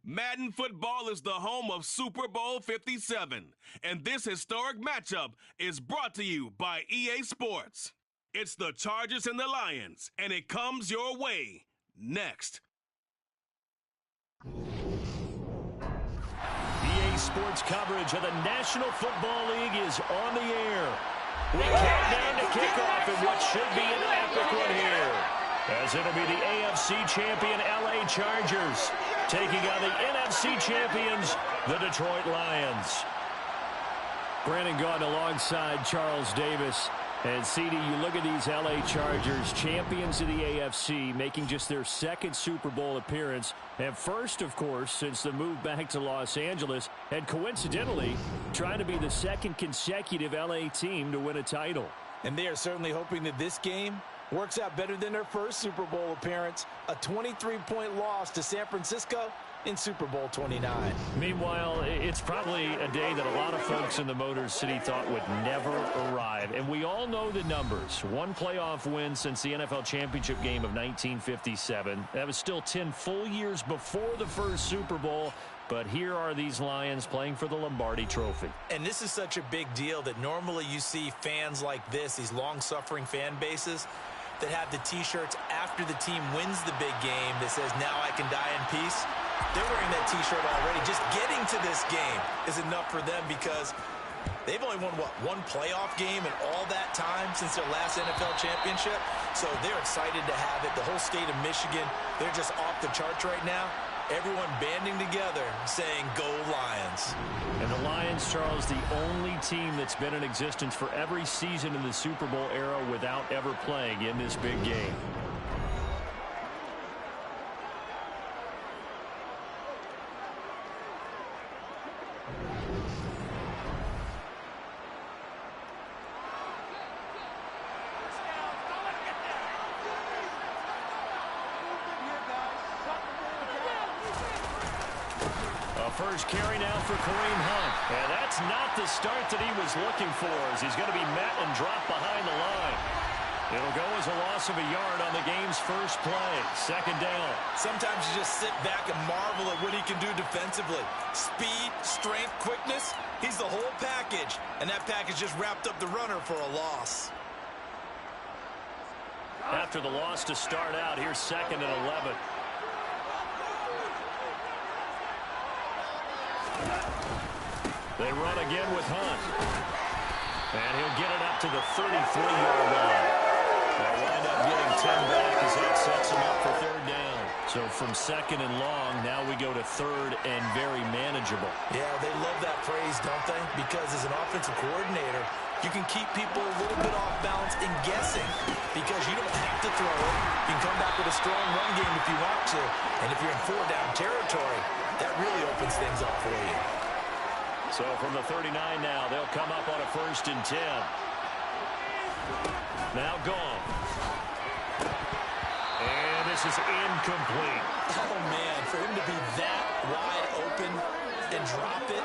Madden Football is the home of Super Bowl 57, and this historic matchup is brought to you by EA Sports. It's the Chargers and the Lions, and it comes your way next. EA Sports coverage of the National Football League is on the air. We count down to kickoff in what should be an epic one here, as it'll be the AFC champion LA Chargers taking on the NFC champions, the Detroit Lions. Brandon Gaudin alongside Charles Davis. And CD, you look at these LA Chargers, champions of the AFC, making just their second Super Bowl appearance. And first, of course, since the move back to Los Angeles. And coincidentally, trying to be the second consecutive LA team to win a title. And they are certainly hoping that this game works out better than their first Super Bowl appearance, a 23-point loss to San Francisco in Super Bowl 29. Meanwhile, it's probably a day that a lot of folks in the Motor City thought would never arrive. And we all know the numbers. One playoff win since the NFL championship game of 1957. That was still 10 full years before the first Super Bowl. But here are these Lions playing for the Lombardi Trophy. And this is such a big deal that normally you see fans like this, these long-suffering fan bases, that have the T-shirts after the team wins the big game that says, "Now I can die in peace." They're wearing that T-shirt already. Just getting to this game is enough for them because they've only won, one playoff game in all that time since their last NFL championship. So they're excited to have it. The whole state of Michigan, they're just off the charts right now. Everyone banding together saying, "Go Lions." And the Lions, Charles, the only team that's been in existence for every season in the Super Bowl era without ever playing in this big game. First carry now for Kareem Hunt. And that's not the start that he was looking for, as he's going to be met and dropped behind the line. It'll go as a loss of a yard on the game's first play. Second down. Sometimes you just sit back and marvel at what he can do defensively. Speed, strength, quickness. He's the whole package. And that package just wrapped up the runner for a loss. After the loss to start out, here's 2nd and 11. They run again with Hunt. And he'll get it up to the 33-yard line. They'll wind up getting 10 back as that sets him up for 3rd down. So from 2nd and long, now we go to 3rd and very manageable. Yeah, they love that phrase, don't they? Because as an offensive coordinator, you can keep people a little bit off balance and guessing because you don't have to throw it. You can come back with a strong run game if you want to. And if you're in 4-down territory, that really opens things up for you. So from the 39 now, they'll come up on a 1st and 10. Now gone. And this is incomplete. Oh, man, for him to be that wide open and drop it.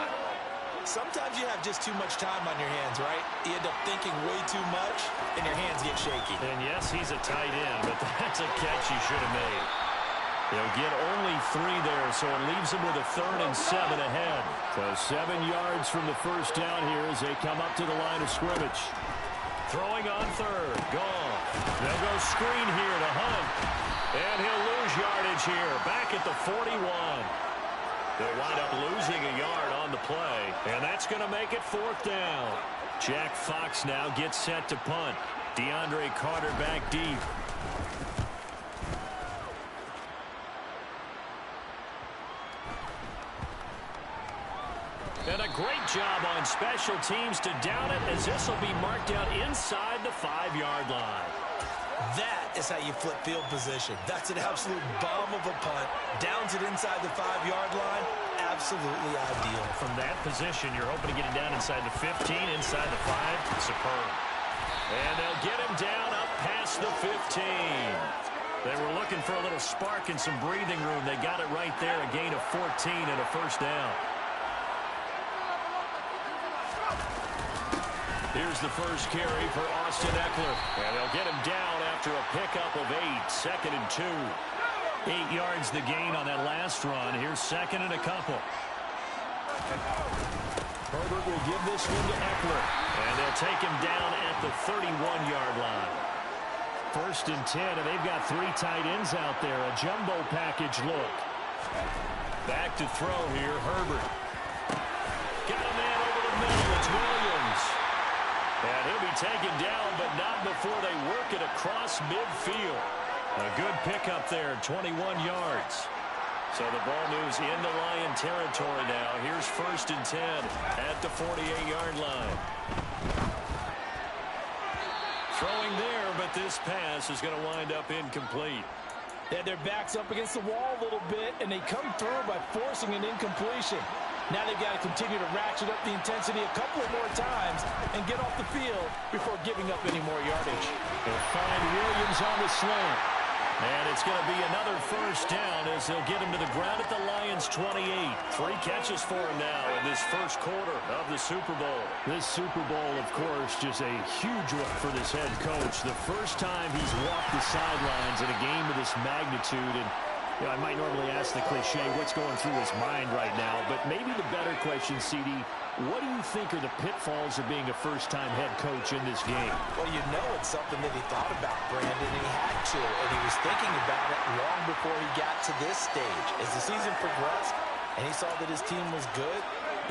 Sometimes you have just too much time on your hands, right? You end up thinking way too much, and your hands get shaky. And yes, he's a tight end, but that's a catch he should have made. They'll get only 3 there, so it leaves them with a 3rd and 7 ahead. So 7 yards from the first down here as they come up to the line of scrimmage. Throwing on 3rd, gone. They'll go screen here to Hunt. And he'll lose yardage here, back at the 41. They'll wind up losing a yard on the play, and that's going to make it 4th down. Jack Fox now gets set to punt. DeAndre Carter back deep. And a great job on special teams to down it, as this will be marked out inside the 5-yard line. That is how you flip field position. That's an absolute bomb of a punt. Downs it inside the 5-yard line. Absolutely ideal. From that position, you're hoping to get it down inside the 15, inside the 5. Superb. And they'll get him down up past the 15. They were looking for a little spark and some breathing room. They got it right there, a gain of 14 and a 1st down. Here's the first carry for Austin Eckler. And they'll get him down after a pickup of 8. 2nd and 2. 8 yards the gain on that last run. Here's 2nd and a couple. Herbert will give this one to Eckler. And they'll take him down at the 31-yard line. 1st and 10, and they've got 3 tight ends out there. A jumbo package look. Back to throw here, Herbert. Got a man over the middle. It's Williams. And he'll be taken down, but not before they work it across midfield. A good pickup there, 21 yards. So the ball moves into Lion territory now. Here's 1st and 10 at the 48-yard line. Throwing there, but this pass is going to wind up incomplete. They had their backs up against the wall a little bit, and they come through by forcing an incompletion. Now they've got to continue to ratchet up the intensity a couple of more times and get off the field before giving up any more yardage. They'll find Williams on the slant. And it's going to be another 1st down as they'll get him to the ground at the Lions' 28. 3 catches for him now in this first quarter of the Super Bowl. This Super Bowl, of course, just a huge one for this head coach. The first time he's walked the sidelines in a game of this magnitude. And you know, I might normally ask the cliche, what's going through his mind right now? But maybe the better question, CD, what do you think are the pitfalls of being a first-time head coach in this game? Well, you know it's something that he thought about, Brandon, and he had to, and he was thinking about it long before he got to this stage. As the season progressed and he saw that his team was good,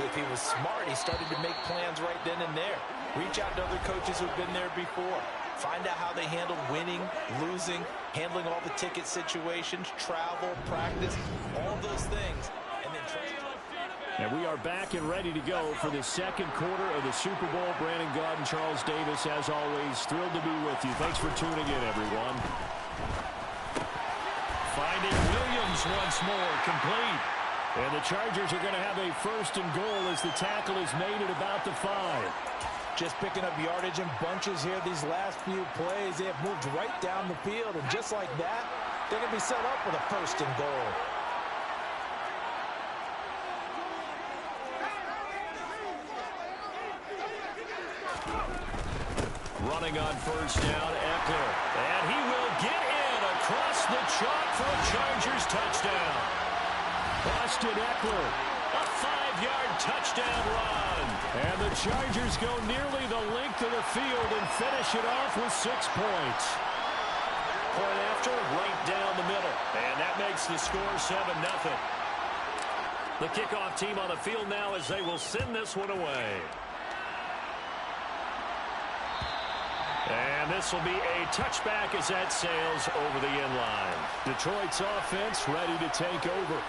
if he was smart, he started to make plans right then and there. Reach out to other coaches who've been there before. Find out how they handled winning, losing, handling all the ticket situations, travel, practice, all those things, and then trust. And we are back and ready to go for the second quarter of the Super Bowl. Brandon Gaud and Charles Davis, as always, thrilled to be with you. Thanks for tuning in, everyone. Finding Williams once more, complete. And the Chargers are going to have a 1st and goal as the tackle is made at about the 5. Just picking up yardage in bunches here these last few plays. They have moved right down the field, and just like that, they're going to be set up with a 1st and goal. Running on 1st down, Eckler. And he will get in across the chalk for a Chargers touchdown. Austin Eckler, a 5-yard touchdown run. And the Chargers go nearly the length of the field and finish it off with 6 points. Point after, right down the middle. And that makes the score 7-0. The kickoff team on the field now as they will send this one away. And this will be a touchback as that sails over the end line. Detroit's offense ready to take over.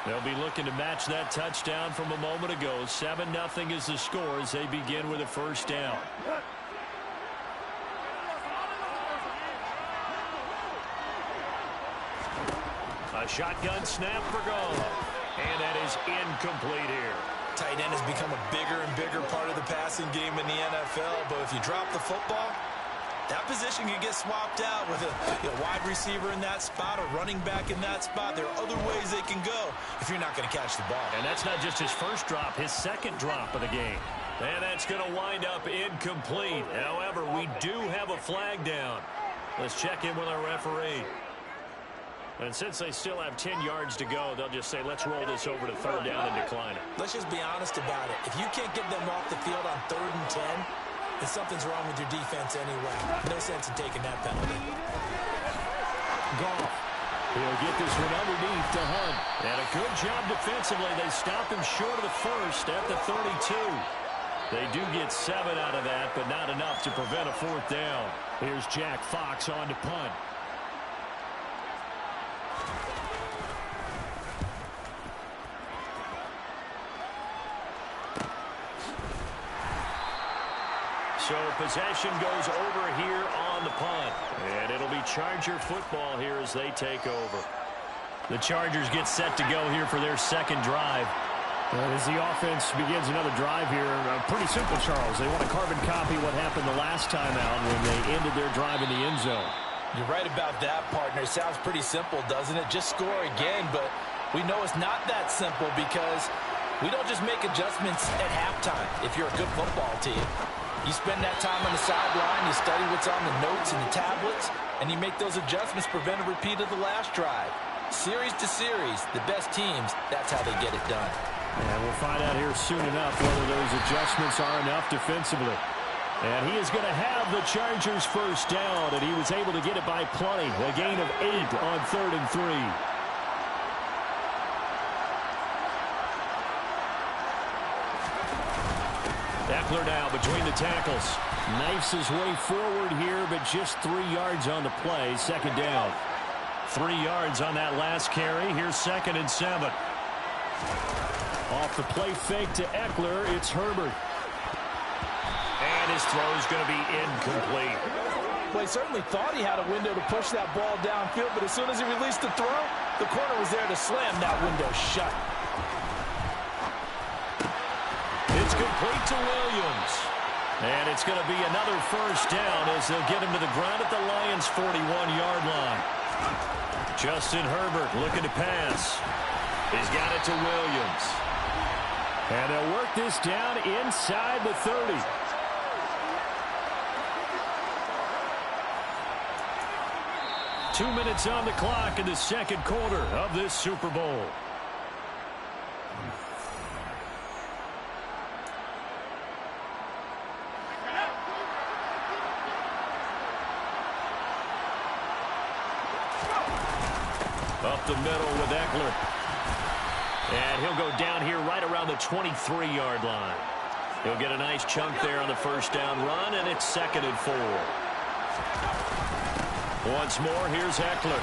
They'll be looking to match that touchdown from a moment ago. 7-0 is the score as they begin with a 1st down. A shotgun snap for Gaud. And that is incomplete here. Tight end has become a bigger and bigger part of the passing game in the NFL, but if you drop the football, that position can get swapped out with a wide receiver in that spot, a running back in that spot. There are other ways they can go if you're not going to catch the ball. And that's not just his 1st drop, his 2nd drop of the game. And that's going to wind up incomplete. However, we do have a flag down. Let's check in with our referee. And since they still have 10 yards to go, they'll just say, let's roll this over to 3rd down and decline it. Let's just be honest about it. If you can't get them off the field on 3rd and 10, then something's wrong with your defense anyway. No sense in taking that penalty. Goff. He'll get this one underneath to Hunt. And a good job defensively. They stop him short of the 1st at the 32. They do get 7 out of that, but not enough to prevent a 4th down. Here's Jack Fox on to punt. So possession goes over here on the punt. And it'll be Charger football here as they take over. The Chargers get set to go here for their 2nd drive. And as the offense begins another drive here, pretty simple, Charles. They want to carbon copy what happened the last time out when they ended their drive in the end zone. You're right about that, partner. It sounds pretty simple, doesn't it? Just score again, but we know it's not that simple because we don't just make adjustments at halftime if you're a good football team. You spend that time on the sideline, you study what's on the notes and the tablets, and you make those adjustments to prevent a repeat of the last drive. Series to series, the best teams, that's how they get it done. And we'll find out here soon enough whether those adjustments are enough defensively. And he is going to have the Chargers first down, and he was able to get it by plenty. A gain of 8 on 3rd and 3. Eckler now between the tackles. Knifes his way forward here, but just 3 yards on the play. 2nd down. 3 yards on that last carry. Here's 2nd and 7. Off the play fake to Eckler, it's Herbert. And his throw is going to be incomplete. Well, he certainly thought he had a window to push that ball downfield, but as soon as he released the throw, the corner was there to slam that window shut. It's complete to Williams. And it's going to be another first down as they'll get him to the ground at the Lions' 41-yard line. Justin Herbert looking to pass. He's got it to Williams. And they'll work this down inside the 30. Two minutes on the clock in the second quarter of this Super Bowl. Up the middle with Eckler. And he'll go down here right around the 23-yard line. He'll get a nice chunk there on the first down run, and it's 2nd and 4. Once more, here's Eckler.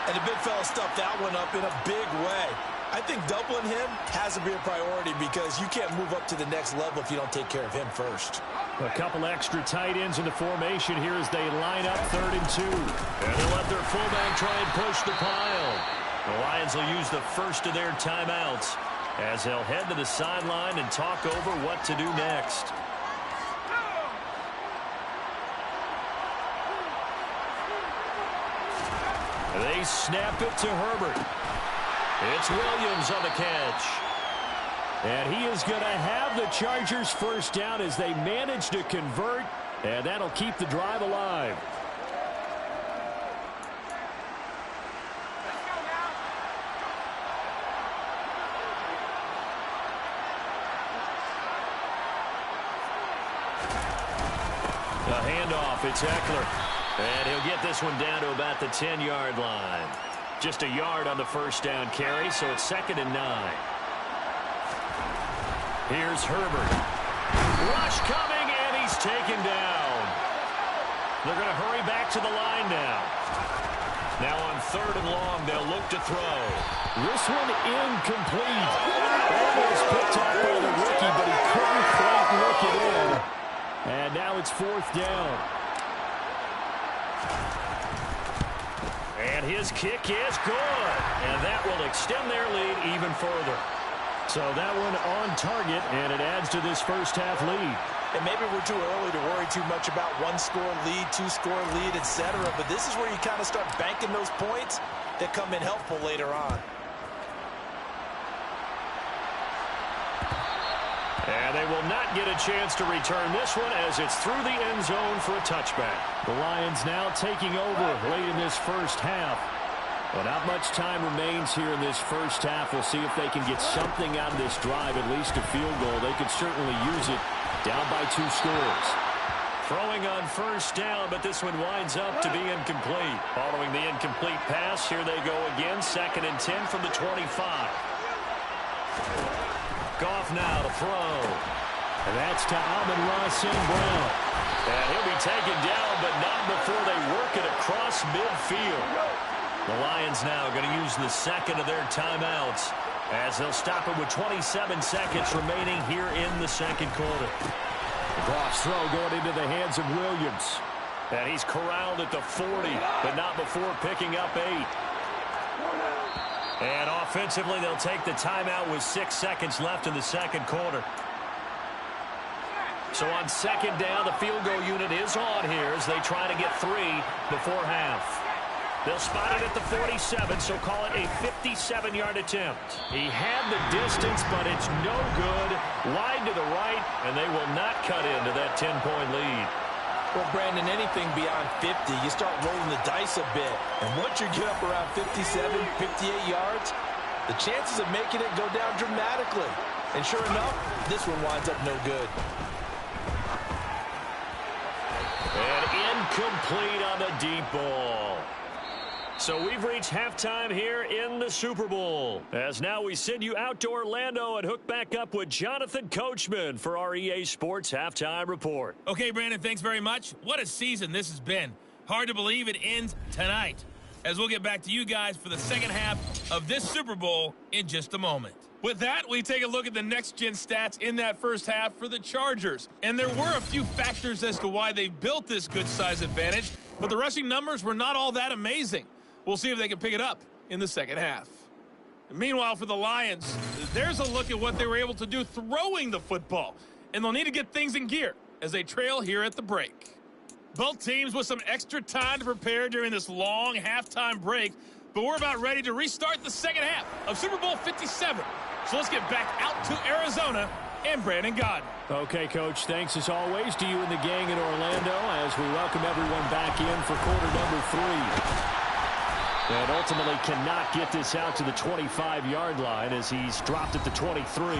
And the big fella stuffed that one up in a big way. I think doubling him has to be a priority because you can't move up to the next level if you don't take care of him first. A couple extra tight ends in the formation here as they line up 3rd and 2. And they'll let their fullback try and push the pile. The Lions will use the first of their timeouts as they'll head to the sideline and talk over what to do next. They snap it to Herbert. It's Williams on the catch. And he is going to have the Chargers first down as they manage to convert, and that'll keep the drive alive. A handoff, it's Eckler. And he'll get this one down to about the 10-yard line. Just a yard on the first down carry, so it's 2nd and 9. Here's Herbert. Rush coming, and he's taken down. They're going to hurry back to the line now. Now on 3rd and long, they'll look to throw. This one incomplete. Almost picked up by the rookie, but he couldn't quite look it in. And now it's 4th down. And his kick is good. And that will extend their lead even further. So that one on target, and it adds to this first half lead. And maybe we're too early to worry too much about 1-score lead, 2-score lead, etc. But this is where you kind of start banking those points that come in helpful later on. And they will not get a chance to return this one as it's through the end zone for a touchback. The Lions now taking over late in this first half. Well, not much time remains here in this first half. We'll see if they can get something out of this drive, at least a field goal. They could certainly use it down by 2 scores. Throwing on first down, but this one winds up to be incomplete. Following the incomplete pass, here they go again. 2nd and 10 from the 25. Goff now to throw. And that's to Amon-Ra St. Brown. And he'll be taken down, but not before they work it across midfield. The Lions now going to use the 2nd of their timeouts as they'll stop it with 27 seconds remaining here in the second quarter. Goff's throw going into the hands of Williams. And he's corralled at the 40, but not before picking up 8. And offensively, they'll take the timeout with 6 seconds left in the second quarter. So on 2nd down, the field goal unit is on here as they try to get 3 before half. They'll spot it at the 47, so call it a 57-yard attempt. He had the distance, but it's no good. Wide to the right, and they will not cut into that 10-point lead. Well, Brandon, anything beyond 50, you start rolling the dice a bit. And once you get up around 57, 58 yards, the chances of making it go down dramatically. And sure enough, this one winds up no good. And incomplete on the deep ball. So we've reached halftime here in the Super Bowl. As now we send you out to Orlando and hook back up with Jonathan Coachman for our EA Sports Halftime Report. Okay, Brandon, thanks very much. What a season this has been. Hard to believe it ends tonight, as we'll get back to you guys for the second half of this Super Bowl in just a moment. With that, we take a look at the next-gen stats in that first half for the Chargers. And there were a few factors as to why they built this good size advantage, but the rushing numbers were not all that amazing. We'll see if they can pick it up in the second half. Meanwhile, for the Lions, there's a look at what they were able to do throwing the football. And they'll need to get things in gear as they trail here at the break. Both teams with some extra time to prepare during this long halftime break, but we're about ready to restart the second half of Super Bowl 57. So let's get back out to Arizona and Brandon Gaudin. Okay, Coach, thanks as always to you and the gang in Orlando as we welcome everyone back in for quarter number 3. And ultimately cannot get this out to the 25-yard line as he's dropped at the 23.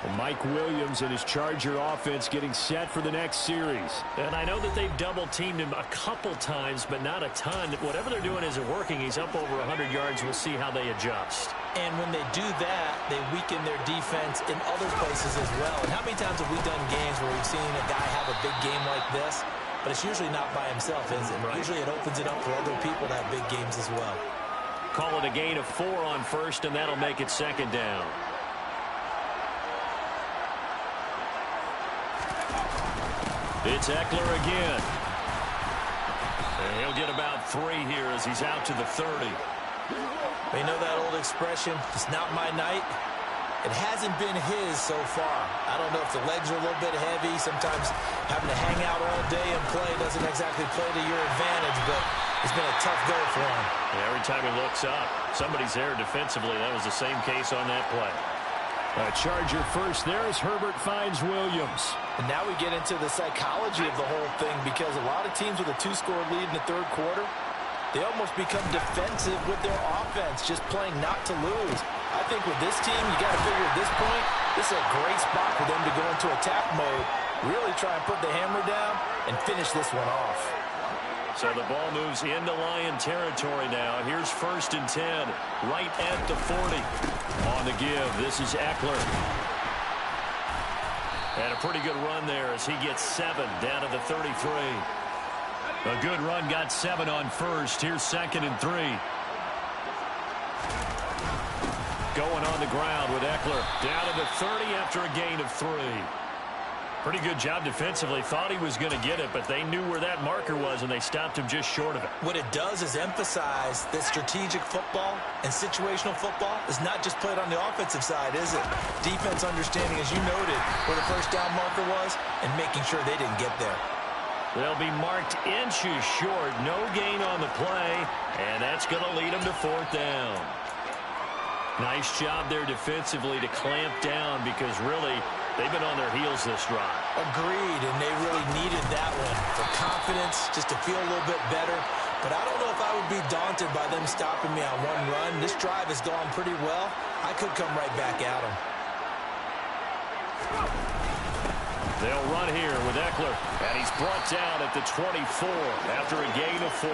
And Mike Williams and his Charger offense getting set for the next series. And I know that they've double-teamed him a couple times, but not a ton. Whatever they're doing isn't working. He's up over 100 yards. We'll see how they adjust. And when they do that, they weaken their defense in other places as well. And how many times have we done games where we've seen a guy have a big game like this? But it's usually not by himself, is it? Right. Usually it opens it up for other people to have big games as well. Call it a gain of 4 on first, and that'll make it second down. It's Eckler again. And he'll get about 3 here as he's out to the 30. You know that old expression, it's not my night? It hasn't been his so far. I don't know if the legs are a little bit heavy. Sometimes having to hang out all day and play doesn't exactly play to your advantage, but it's been a tough go for him. Yeah, every time he looks up, somebody's there defensively. That was the same case on that play. A Charger first there as Herbert finds Williams. And now we get into the psychology of the whole thing, because a lot of teams with a 2-score lead in the third quarter, they almost become defensive with their offense, just playing not to lose. I think with this team, you got to figure at this point, this is a great spot for them to go into attack mode, really try and put the hammer down and finish this one off. So the ball moves into Lion territory now. Here's 1st and 10, right at the 40. On the give, this is Eckler. And a pretty good run there as he gets 7 down to the 33. A good run, got 7 on first. Here's 2nd and 3. Going on the ground with Eckler. Down to the 30 after a gain of 3. Pretty good job defensively. Thought he was going to get it, but they knew where that marker was, and they stopped him just short of it. What it does is emphasize that strategic football and situational football is not just played on the offensive side, is it? Defense understanding, as you noted, where the first down marker was and making sure they didn't get there. They'll be marked inches short. No gain on the play, and that's going to lead them to 4th down. Nice job there defensively to clamp down, because really they've been on their heels this drive. Agreed, and they really needed that one for confidence, just to feel a little bit better. But I don't know if I would be daunted by them stopping me on one run. This drive has gone pretty well. I could come right back at them. They'll run here with Eckler, and he's brought down at the 24 after a gain of 4.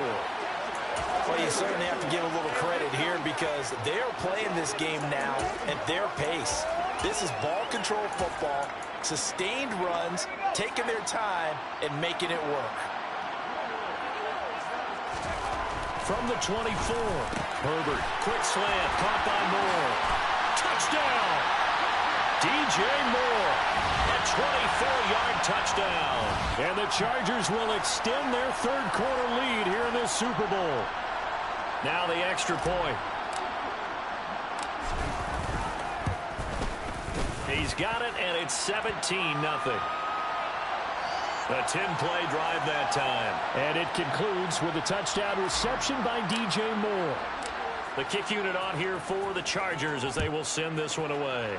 Well, you certainly have to give a little credit here, because they're playing this game now at their pace. This is ball control football, sustained runs, taking their time, and making it work. From the 24, Herbert, quick slant, caught by Moore. Touchdown! DJ Moore, a 24-yard touchdown. And the Chargers will extend their third quarter lead here in this Super Bowl. Now the extra point. He's got it, and it's 17-0. A 10-play drive that time. And it concludes with a touchdown reception by DJ Moore. The kick unit on here for the Chargers as they will send this one away.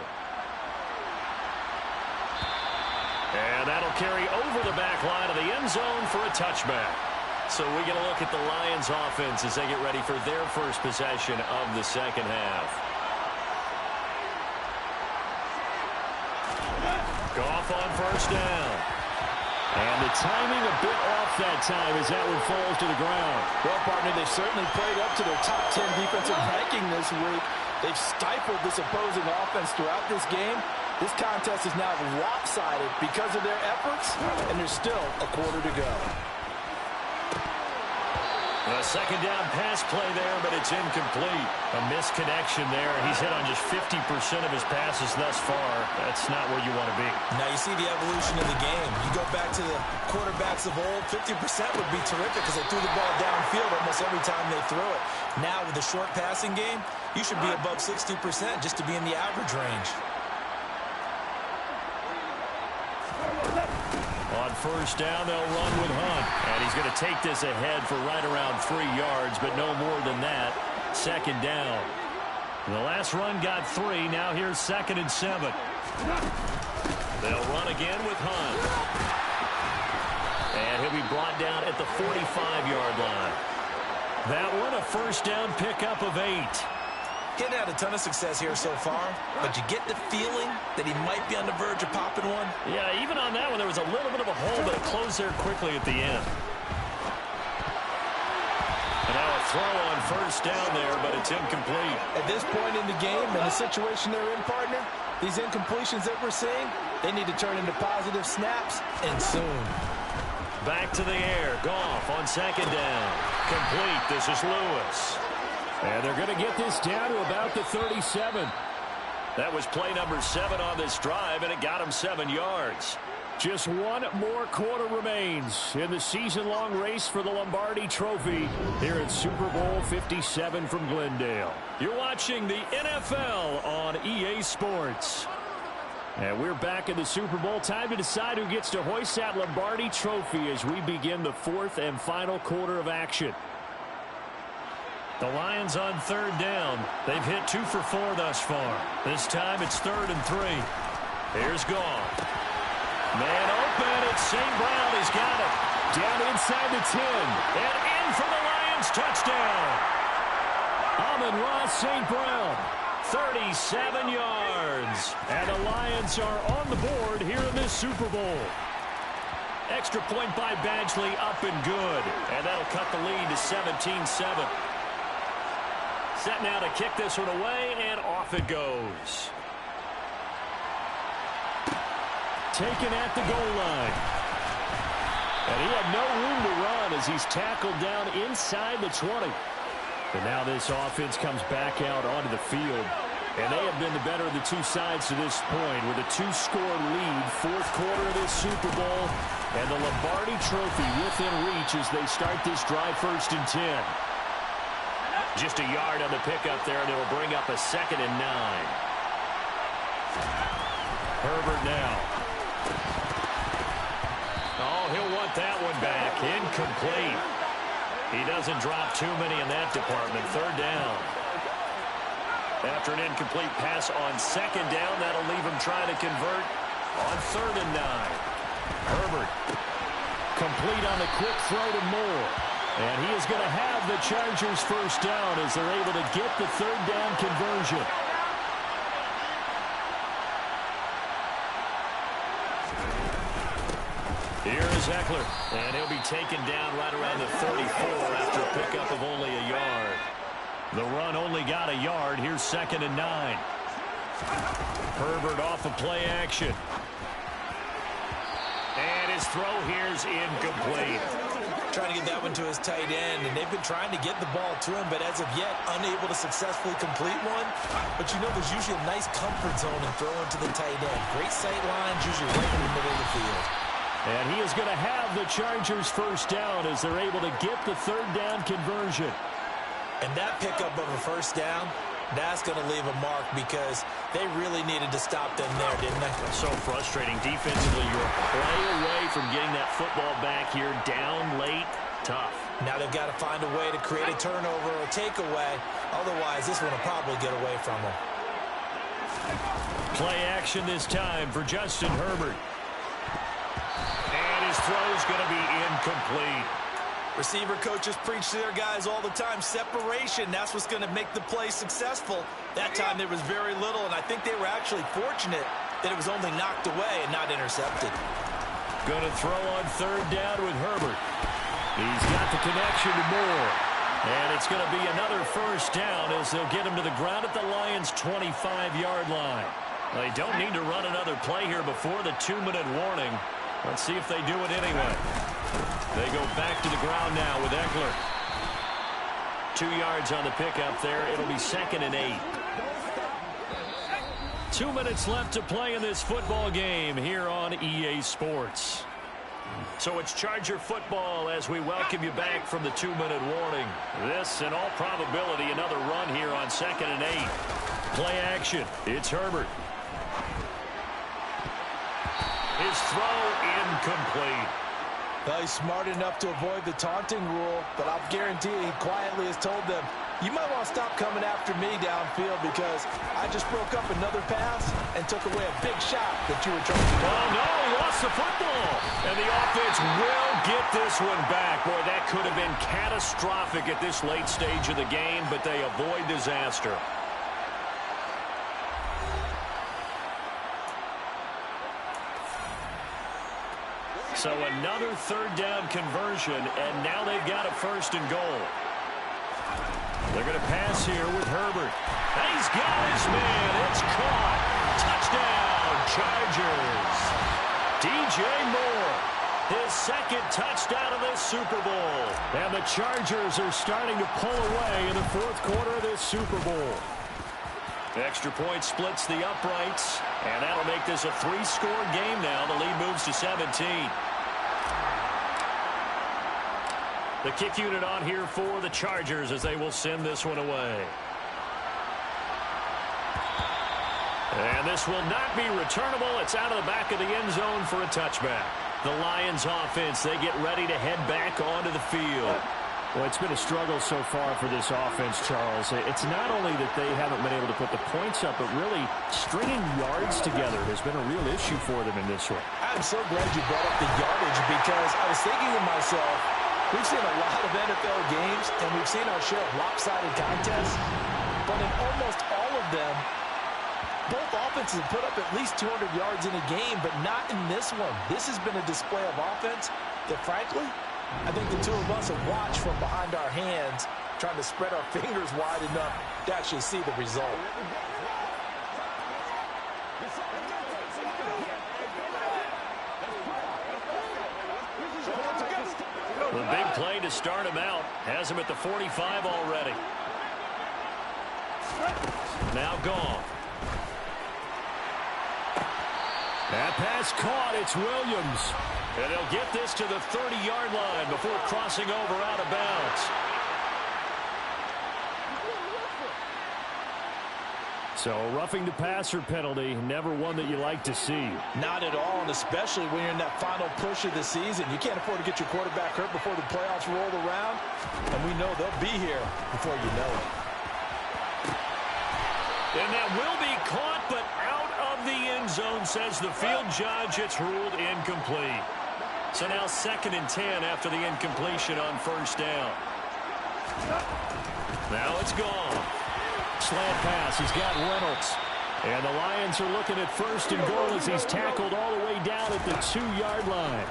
And that'll carry over the back line of the end zone for a touchback. So we get a look at the Lions offense as they get ready for their first possession of the second half. Goff on first down. And the timing a bit off that time as that one falls to the ground. Well, partner, they certainly played up to their top 10 defensive ranking this week. They've stifled this opposing offense throughout this game. This contest is now lopsided because of their efforts, and there's still a quarter to go. A second down pass play there, but it's incomplete. A misconnection there. He's hit on just 50% of his passes thus far. That's not where you want to be. Now you see the evolution of the game. You go back to the quarterbacks of old, 50% would be terrific because they threw the ball downfield almost every time they throw it. Now with the short passing game, you should be above 60% just to be in the average range. On first down, they'll run with Hunt. And he's going to take this ahead for right around 3 yards, but no more than that. Second down. The last run got 3. Now here's 2nd and 7. They'll run again with Hunt. And he'll be brought down at the 45-yard line. That one, a first down pickup of 8. He's had a ton of success here so far, but you get the feeling that he might be on the verge of popping one. Yeah, even on that one, there was a little bit of a hole, but it closed there quickly at the end. And now a throw on first down there, but it's incomplete. At this point in the game and the situation they're in, partner, these incompletions that we're seeing, they need to turn into positive snaps, and soon. Back to the air. Goff on second down. Complete. This is Lewis. And they're going to get this down to about the 37. That was play number 7 on this drive, and it got him 7 yards. Just one more quarter remains in the season-long race for the Lombardi Trophy here at Super Bowl 57 from Glendale. You're watching the NFL on EA Sports. And we're back in the Super Bowl. Time to decide who gets to hoist that Lombardi Trophy as we begin the 4th and final quarter of action. The Lions on third down. They've hit 2 for 4 thus far. This time it's 3rd and 3. Here's Goff. Man open. It's St. Brown. He's got it. Down inside the 10. And in for the Lions. Touchdown. Amon-Ra St. Brown. 37 yards. And the Lions are on the board here in this Super Bowl. Extra point by Badgley, up and good. And that'll cut the lead to 17-7. Set now to kick this one away, and off it goes. Taken at the goal line. And he had no room to run as he's tackled down inside the 20. And now this offense comes back out onto the field. And they have been the better of the two sides to this point with a 2-score lead, 4th quarter of this Super Bowl. And the Lombardi Trophy within reach as they start this drive 1st and 10. Just a yard on the pickup there, and it'll bring up a 2nd and 9. Herbert now. Oh, he'll want that one back. Incomplete. He doesn't drop too many in that department. 3rd down. After an incomplete pass on 2nd down, that'll leave him trying to convert on 3rd and 9. Herbert. Complete on the quick throw to Moore. And he is going to have the Chargers first down as they're able to get the 3rd down conversion. Here's Eckler. And he'll be taken down right around the 34 after a pickup of only a yard. The run only got a yard. Here's 2nd and 9. Herbert off of play action. And his throw here's incomplete. Trying to get that one to his tight end, and they've been trying to get the ball to him, but as of yet, unable to successfully complete one. But you know there's usually a nice comfort zone in throwing to the tight end. Great sight lines, usually right in the middle of the field. And he is going to have the Chargers first down as they're able to get the 3rd down conversion. And that pickup of a first down, that's going to leave a mark because They really needed to stop them there, didn't they? So frustrating. Defensively, you're a play away from getting that football back here. Down late, tough. Now they've got to find a way to create a turnover or takeaway. Otherwise, this one will probably get away from them. Play action this time for Justin Herbert. And his throw's going to be incomplete. Receiver coaches preach to their guys all the time. Separation, that's what's going to make the play successful. That time there was very little, and I think they were actually fortunate that it was only knocked away and not intercepted. Going to throw on third down with Herbert. He's got the connection to Moore. And it's going to be another first down as they'll get him to the ground at the Lions' 25-yard line. They don't need to run another play here before the 2-minute warning. Let's see if they do it anyway. They go back to the ground now with Eckler. 2 yards on the pickup there. It'll be 2nd and 8. 2 minutes left to play in this football game here on EA Sports. So it's Charger football as we welcome you back from the 2-minute warning. This, in all probability, another run here on 2nd and 8. Play action. It's Herbert. His throw incomplete. Well, he's smart enough to avoid the taunting rule, but I'll guarantee he quietly has told them, you might want to stop coming after me downfield because I just broke up another pass and took away a big shot that you were trying to do. Oh, no, he lost the football. And the offense will get this one back. Boy, that could have been catastrophic at this late stage of the game, but they avoid disaster. So another third down conversion, and now they've got a 1st and goal. They're going to pass here with Herbert. He's got his man. It's caught. Touchdown, Chargers. DJ Moore, his 2nd touchdown of this Super Bowl. And the Chargers are starting to pull away in the 4th quarter of this Super Bowl. Extra point splits the uprights, and that'll make this a 3-score game now. The lead moves to 17. The kick unit on here for the Chargers as they will send this one away. And this will not be returnable. It's out of the back of the end zone for a touchback. The Lions offense, they get ready to head back onto the field. Well, it's been a struggle so far for this offense, Charles. It's not only that they haven't been able to put the points up, but really stringing yards together has been a real issue for them in this one. I'm so glad you brought up the yardage because I was thinking to myself, we've seen a lot of NFL games and we've seen our share of lopsided contests, but in almost all of them, both offenses have put up at least 200 yards in a game, but not in this one. This has been a display of offense that, frankly, I think the two of us have watched from behind our hands, trying to spread our fingers wide enough to actually see the result. The big play to start him out has him at the 45 already. Now gone. That pass caught. It's Williams. And he'll get this to the 30-yard line before crossing over out of bounds. So a roughing the passer penalty, never one that you like to see. Not at all, and especially when you're in that final push of the season. You can't afford to get your quarterback hurt before the playoffs roll around, and we know they'll be here before you know it. And that will be caught, but out of the end zone, says the field judge. It's ruled incomplete. So now 2nd and 10 after the incompletion on 1st down. Now it's gone. Slant pass. He's got Reynolds. And the Lions are looking at 1st and goal as he's tackled all the way down at the 2-yard line.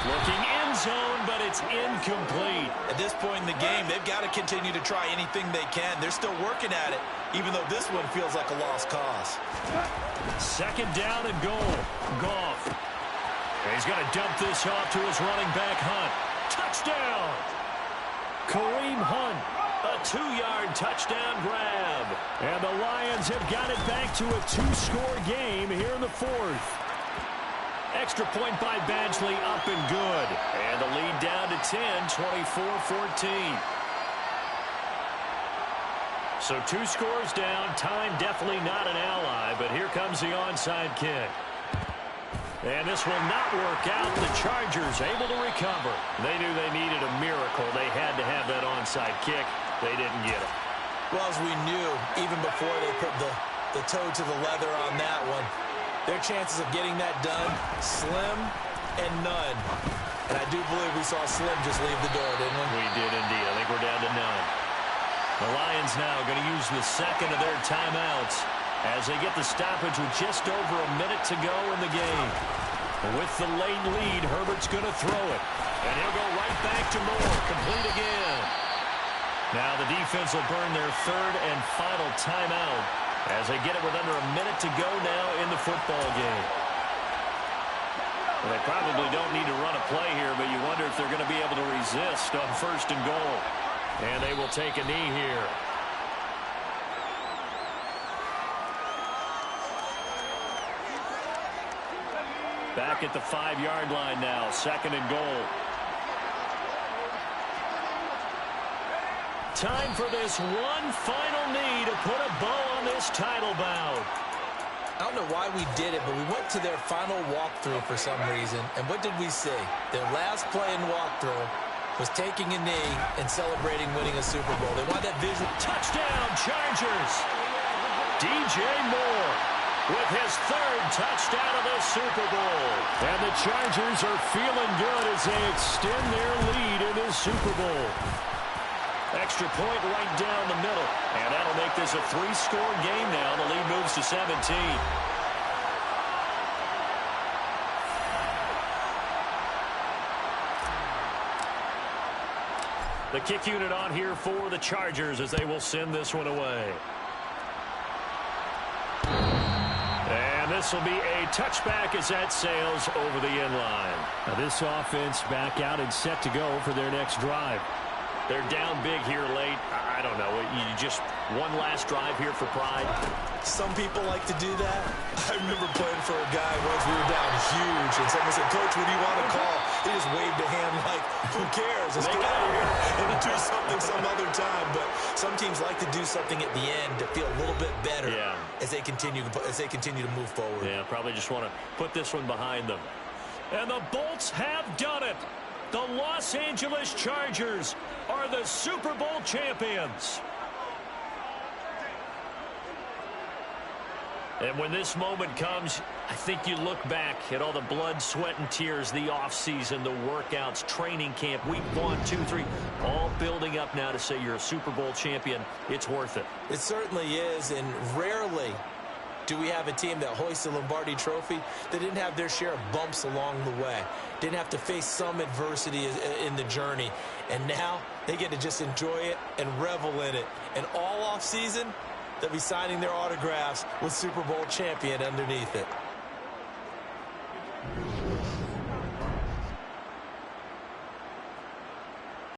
Looking end zone, but it's incomplete. At this point in the game, they've got to continue to try anything they can. They're still working at it, even though this one feels like a lost cause. 2nd down and goal. Goff. He's going to dump this off to his running back, Hunt. Touchdown! Kareem Hunt. A 2-yard touchdown grab. And the Lions have got it back to a 2-score game here in the 4th. Extra point by Badgley, up and good. And the lead down to 10, 24-14. So 2 scores down. Time definitely not an ally, but here comes the onside kick. And this will not work out. The Chargers able to recover. They knew they needed a miracle. They had to have that onside kick. They didn't get it. Well, as we knew, even before they put the toe to the leather on that one, their chances of getting that done, slim and none. And I do believe we saw Slim just leave the door, didn't we? We did indeed. I think we're down to none. The Lions now going to use the second of their timeouts as they get the stoppage with just over a minute to go in the game. With the late lead, Herbert's going to throw it. And he'll go right back to Moore. Complete again. Now the defense will burn their third and final timeout as they get it with under a minute to go now in the football game. Well, they probably don't need to run a play here, but you wonder if they're going to be able to resist on first and goal. And they will take a knee here. Back at the 5-yard line now, second and goal. Time for this one final knee to put a bow on this title bout. I don't know why we did it, but we went to their final walkthrough for some reason. And what did we see? Their last play in walkthrough was taking a knee and celebrating winning a Super Bowl. They want that visual. Touchdown, Chargers. DJ Moore with his third touchdown of the Super Bowl. And the Chargers are feeling good as they extend their lead in this Super Bowl. Extra point right down the middle. And that'll make this a 3-score game now. The lead moves to 17. The kick unit on here for the Chargers as they will send this one away. And this will be a touchback as that sails over the end line. Now this offense back out and set to go for their next drive. They're down big here late. I don't know. You just one last drive here for pride. Some people like to do that. I remember playing for a guy once we were down huge, and someone said, "Coach, what do you want to call?" He just waved a hand like, "Who cares? Let's get out of here and do something some other time." But some teams like to do something at the end to feel a little bit better as they continue to move forward. Yeah, probably just want to put this one behind them. And the Bolts have done it. The Los Angeles Chargers are the Super Bowl champions. And when this moment comes, I think you look back at all the blood, sweat, and tears, the offseason, the workouts, training camp, week 1, 2, 3, all building up now to say you're a Super Bowl champion. It's worth it. It certainly is, and rarely do we have a team that hoists the Lombardi Trophy that didn't have their share of bumps along the way, didn't have to face some adversity in the journey, and now they get to just enjoy it and revel in it. And all offseason, they'll be signing their autographs with Super Bowl champion underneath it.